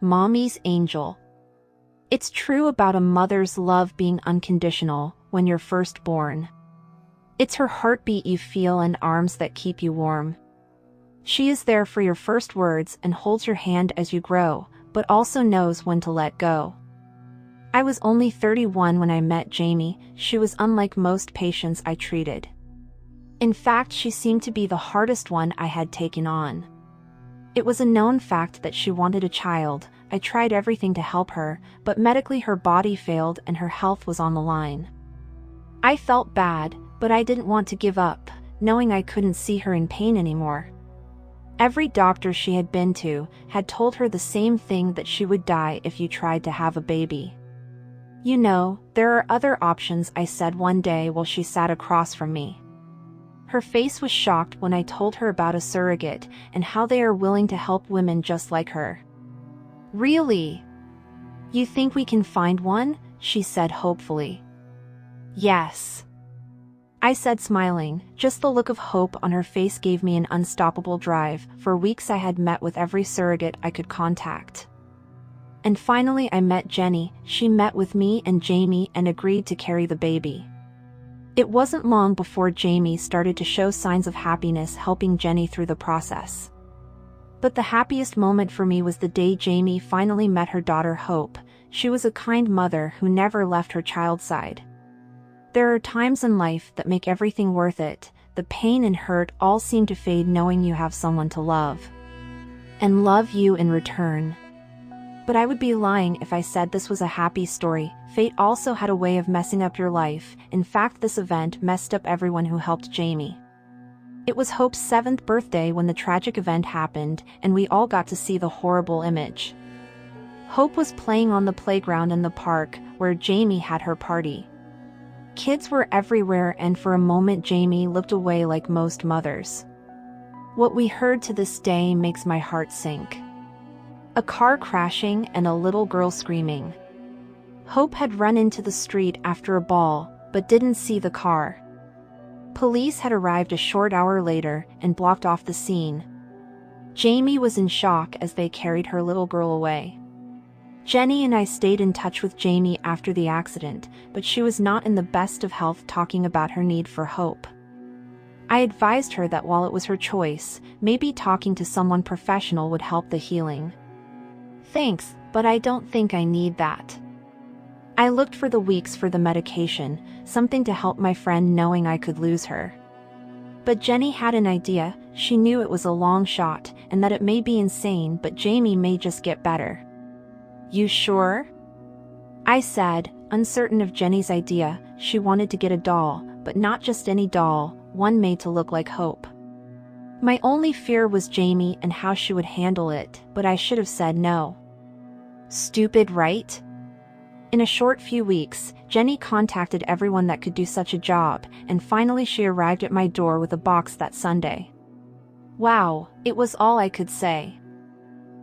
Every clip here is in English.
Mommy's angel. It's true about a mother's love being unconditional when you're first born. It's her heartbeat you feel and arms that keep you warm. She is there for your first words and holds your hand as you grow, but also knows when to let go. I was only 31 when I met Jamie. She was unlike most patients I treated. In fact, she seemed to be the hardest one I had taken on. It was a known fact that she wanted a child. I tried everything to help her, but medically her body failed and her health was on the line. I felt bad, but I didn't want to give up, knowing I couldn't see her in pain anymore. Every doctor she had been to had told her the same thing, that she would die if you tried to have a baby. "You know, there are other options," I said one day while she sat across from me. Her face was shocked when I told her about a surrogate and how they are willing to help women just like her. "Really? You think we can find one?" she said hopefully. "Yes," I said, smiling. Just the look of hope on her face gave me an unstoppable drive. For weeks I had met with every surrogate I could contact. And finally I met Jenny. She met with me and Jamie and agreed to carry the baby. It wasn't long before Jamie started to show signs of happiness, helping Jenny through the process. But the happiest moment for me was the day Jamie finally met her daughter Hope. She was a kind mother who never left her child's side. There are times in life that make everything worth it. The pain and hurt all seem to fade knowing you have someone to love. And love you in return. But I would be lying if I said this was a happy story. Fate also had a way of messing up your life. In fact, this event messed up everyone who helped Jamie. It was Hope's 7th birthday when the tragic event happened, and we all got to see the horrible image. Hope was playing on the playground in the park, where Jamie had her party. Kids were everywhere, and for a moment Jamie looked away like most mothers. What we heard to this day makes my heart sink. A car crashing and a little girl screaming. Hope had run into the street after a ball, but didn't see the car. Police had arrived a short hour later and blocked off the scene. Jamie was in shock as they carried her little girl away. Jenny and I stayed in touch with Jamie after the accident, but she was not in the best of health, talking about her need for hope. I advised her that while it was her choice, maybe talking to someone professional would help the healing. "Thanks, but I don't think I need that." I looked for the weeks for the medication, something to help my friend, knowing I could lose her. But Jenny had an idea. She knew it was a long shot, and that it may be insane, but Jamie may just get better. "You sure?" I said, uncertain of Jenny's idea. She wanted to get a doll, but not just any doll, one made to look like Hope. My only fear was Jamie and how she would handle it, but I should have said no. Stupid, right? In a short few weeks, Jenny contacted everyone that could do such a job, and finally she arrived at my door with a box that Sunday. Wow, it was all I could say.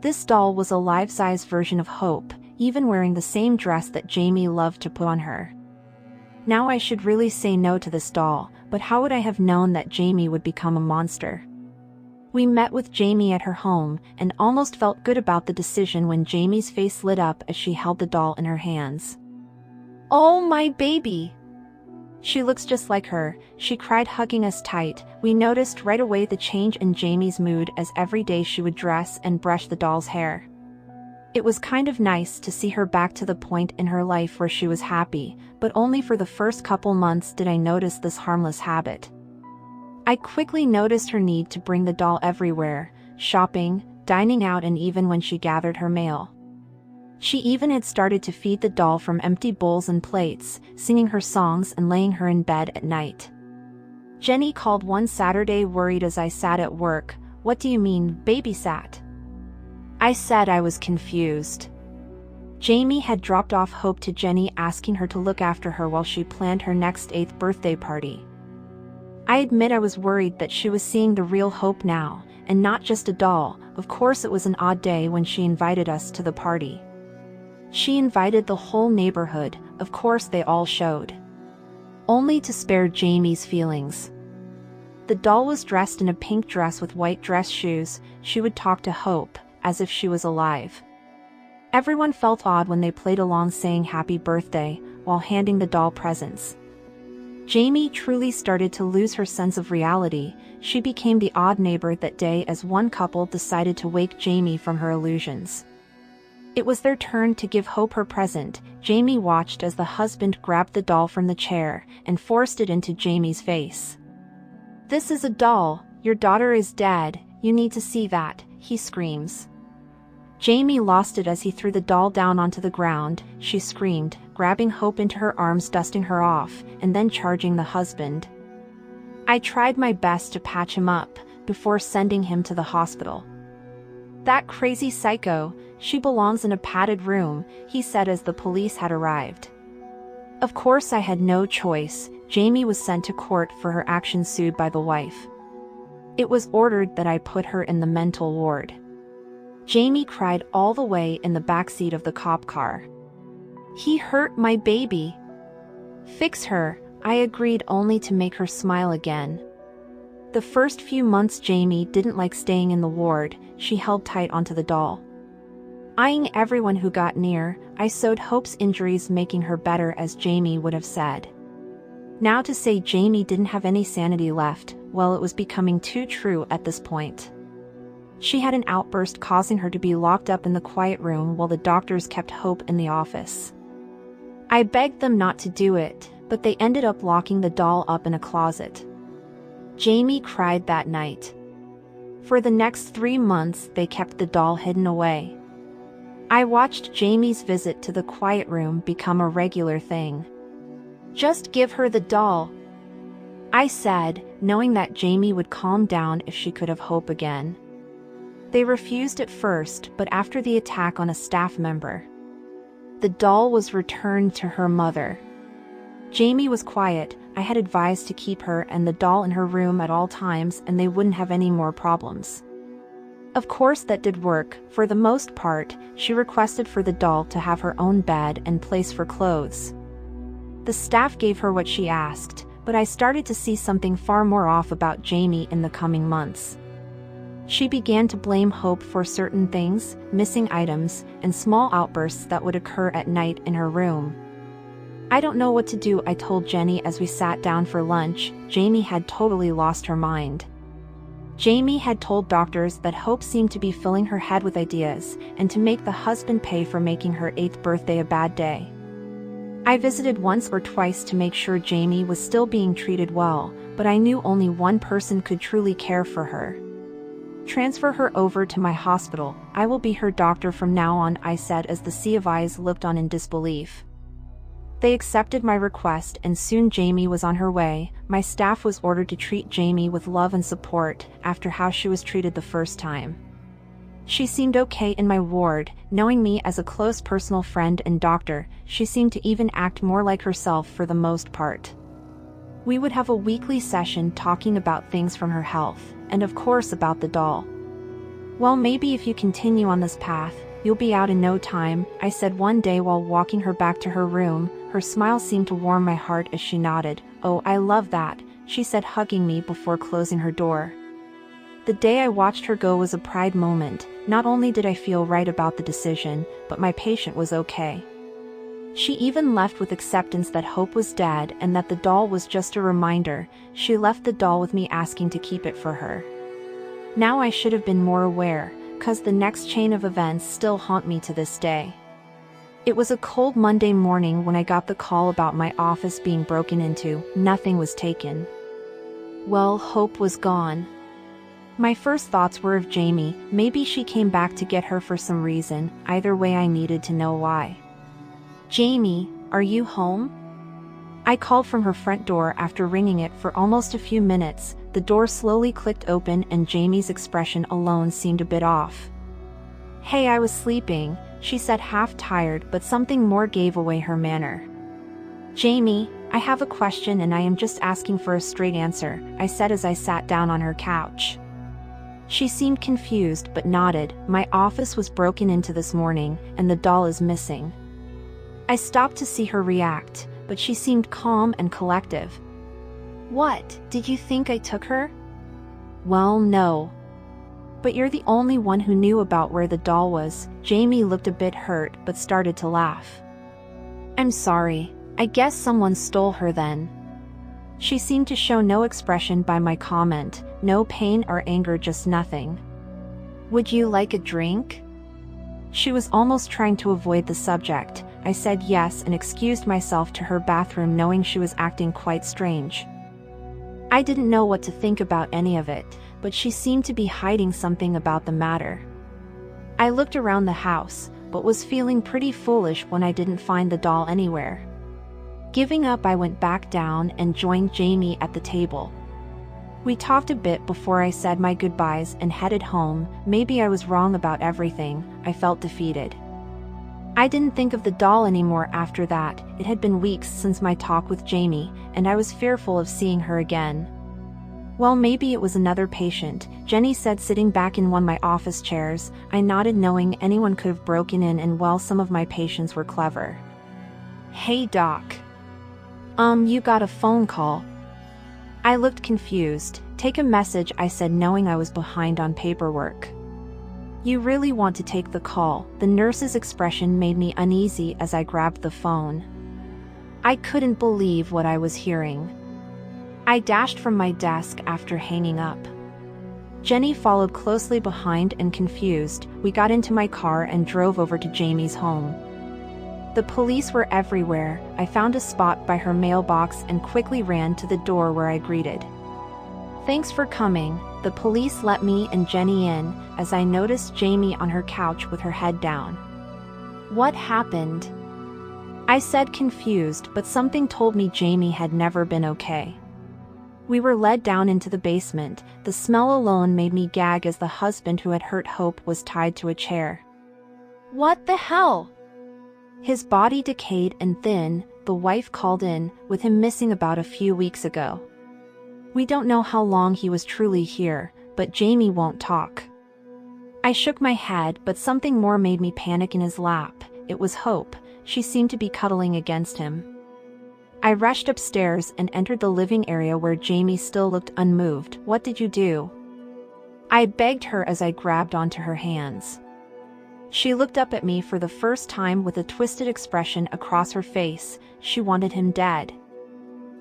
This doll was a life-size version of Hope, even wearing the same dress that Jamie loved to put on her. Now I should really say no to this doll, but how would I have known that Jamie would become a monster? We met with Jamie at her home, and almost felt good about the decision when Jamie's face lit up as she held the doll in her hands. "Oh, my baby! She looks just like her," she cried, hugging us tight. We noticed right away the change in Jamie's mood as every day she would dress and brush the doll's hair. It was kind of nice to see her back to the point in her life where she was happy, but only for the first couple months did I notice this harmless habit. I quickly noticed her need to bring the doll everywhere, shopping, dining out, and even when she gathered her mail. She even had started to feed the doll from empty bowls and plates, singing her songs and laying her in bed at night. Jenny called one Saturday worried as I sat at work. "What do you mean, babysat?" I said I was confused. Jamie had dropped off Hope to Jenny, asking her to look after her while she planned her next 8th birthday party. I admit I was worried that she was seeing the real Hope now, and not just a doll. Of course it was an odd day when she invited us to the party. She invited the whole neighborhood, of course they all showed. Only to spare Jamie's feelings. The doll was dressed in a pink dress with white dress shoes. She would talk to Hope, as if she was alive. Everyone felt odd when they played along saying happy birthday while handing the doll presents. Jamie truly started to lose her sense of reality. She became the odd neighbor that day as one couple decided to wake Jamie from her illusions. It was their turn to give Hope her present. Jamie watched as the husband grabbed the doll from the chair and forced it into Jamie's face. "This is a doll. Your daughter is dead. You need to see that," he screams. Jamie lost it as he threw the doll down onto the ground. She screamed, grabbing Hope into her arms, dusting her off, and then charging the husband. I tried my best to patch him up before sending him to the hospital. "That crazy psycho, she belongs in a padded room," he said as the police had arrived. Of course I had no choice. Jamie was sent to court for her actions, sued by the wife. It was ordered that I put her in the mental ward. Jamie cried all the way in the backseat of the cop car. "He hurt my baby. Fix her," I agreed, only to make her smile again. The first few months Jamie didn't like staying in the ward. She held tight onto the doll. Eyeing everyone who got near, I sewed Hope's injuries, making her better, as Jamie would have said. Now to say Jamie didn't have any sanity left, well, it was becoming too true at this point. She had an outburst, causing her to be locked up in the quiet room while the doctors kept Hope in the office. I begged them not to do it, but they ended up locking the doll up in a closet. Jamie cried that night. For the next 3 months they kept the doll hidden away. I watched Jamie's visit to the quiet room become a regular thing. "Just give her the doll," I said, knowing that Jamie would calm down if she could have Hope again. They refused at first, but after the attack on a staff member, the doll was returned to her mother. Jamie was quiet. I had advised to keep her and the doll in her room at all times, and they wouldn't have any more problems. Of course that did work. For the most part, she requested for the doll to have her own bed and place for clothes. The staff gave her what she asked, but I started to see something far more off about Jamie in the coming months. She began to blame Hope for certain things, missing items, and small outbursts that would occur at night in her room. "I don't know what to do," I told Jenny as we sat down for lunch. Jamie had totally lost her mind. Jamie had told doctors that Hope seemed to be filling her head with ideas, and to make the husband pay for making her 8th birthday a bad day. I visited once or twice to make sure Jamie was still being treated well, but I knew only one person could truly care for her. "Transfer her over to my hospital. I will be her doctor from now on," I said as the sea of eyes looked on in disbelief. They accepted my request, and soon Jamie was on her way. My staff was ordered to treat Jamie with love and support after how she was treated the first time. She seemed okay in my ward. Knowing me as a close personal friend and doctor, she seemed to even act more like herself for the most part. We would have a weekly session talking about things from her health, and of course about the doll. "Well, maybe if you continue on this path, you'll be out in no time," I said one day while walking her back to her room. Her smile seemed to warm my heart as she nodded. "Oh, I love that," she said, hugging me before closing her door. The day I watched her go was a pride moment. Not only did I feel right about the decision, but my patient was okay. She even left with acceptance that Hope was dead and that the doll was just a reminder. She left the doll with me, asking to keep it for her. Now I should have been more aware, 'cause the next chain of events still haunt me to this day. It was a cold Monday morning when I got the call about my office being broken into. Nothing was taken. Well, Hope was gone. My first thoughts were of Jamie. Maybe she came back to get her for some reason. Either way, I needed to know why. "Jamie, are you home?" I called from her front door after ringing it for almost a few minutes. The door slowly clicked open and Jamie's expression alone seemed a bit off. "Hey, I was sleeping," she said, half tired, but something more gave away her manner. "Jamie, I have a question and I am just asking for a straight answer," I said as I sat down on her couch. She seemed confused but nodded. "My office was broken into this morning, and the doll is missing." I stopped to see her react, but she seemed calm and collective. "What, did you think I took her?" "Well, no. But you're the only one who knew about where the doll was. Jamie looked a bit hurt but started to laugh. I'm sorry. I guess someone stole her then. She seemed to show no expression by my comment, no pain or anger, just nothing. Would you like a drink? She was almost trying to avoid the subject. I said yes and excused myself to her bathroom, knowing she was acting quite strange. I didn't know what to think about any of it, but she seemed to be hiding something about the matter. I looked around the house, but was feeling pretty foolish when I didn't find the doll anywhere. Giving up, I went back down and joined Jamie at the table. We talked a bit before I said my goodbyes and headed home. Maybe I was wrong about everything. I felt defeated. I didn't think of the doll anymore after that. It had been weeks since my talk with Jamie, and I was fearful of seeing her again. Well, maybe it was another patient, Jenny said, sitting back in one of my office chairs. I nodded, knowing anyone could have broken in, and well, some of my patients were clever. Hey doc. You got a phone call? I looked confused. Take a message, I said, knowing I was behind on paperwork. You really want to take the call? The nurse's expression made me uneasy as I grabbed the phone. I couldn't believe what I was hearing. I dashed from my desk after hanging up. Jenny followed closely behind and confused. We got into my car and drove over to Jamie's home. The police were everywhere. I found a spot by her mailbox and quickly ran to the door, where I greeted. Thanks for coming. The police let me and Jenny in, as I noticed Jamie on her couch with her head down. What happened? I said, confused, but something told me Jamie had never been okay. We were led down into the basement. The smell alone made me gag as the husband who had hurt Hope was tied to a chair. What the hell? His body decayed and thin. The wife called in, with him missing about a few weeks ago. We don't know how long he was truly here, but Jamie won't talk. I shook my head, but something more made me panic. In his lap, it was Hope. She seemed to be cuddling against him. I rushed upstairs and entered the living area, where Jamie still looked unmoved. What did you do? I begged her as I grabbed onto her hands. She looked up at me for the first time with a twisted expression across her face. She wanted him dead.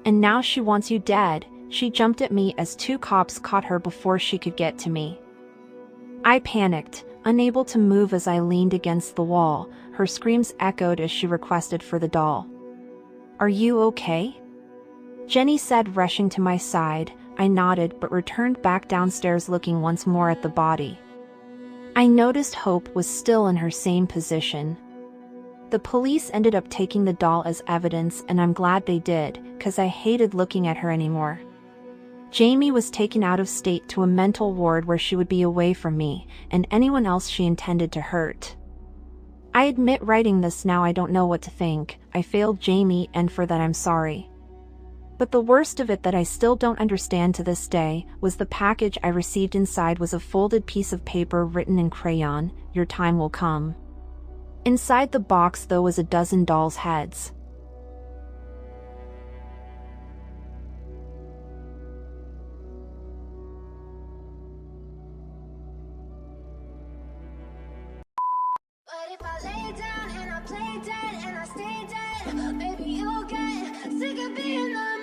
And now she wants you dead. She jumped at me as two cops caught her before she could get to me. I panicked, unable to move as I leaned against the wall. Her screams echoed as she requested for the doll. Are you okay? Jenny said, rushing to my side. I nodded but returned back downstairs, looking once more at the body. I noticed Hope was still in her same position. The police ended up taking the doll as evidence, and I'm glad they did, 'cause I hated looking at her anymore. Jamie was taken out of state to a mental ward where she would be away from me and anyone else she intended to hurt. I admit, writing this now, I don't know what to think. I failed Jamie, and for that I'm sorry. But the worst of it, that I still don't understand to this day, was the package I received. Inside was a folded piece of paper written in crayon, "Your time will come." Inside the box, though, was a dozen dolls' heads. But if I lay down and I play dead and I stay dead, maybe you'll get sick of being the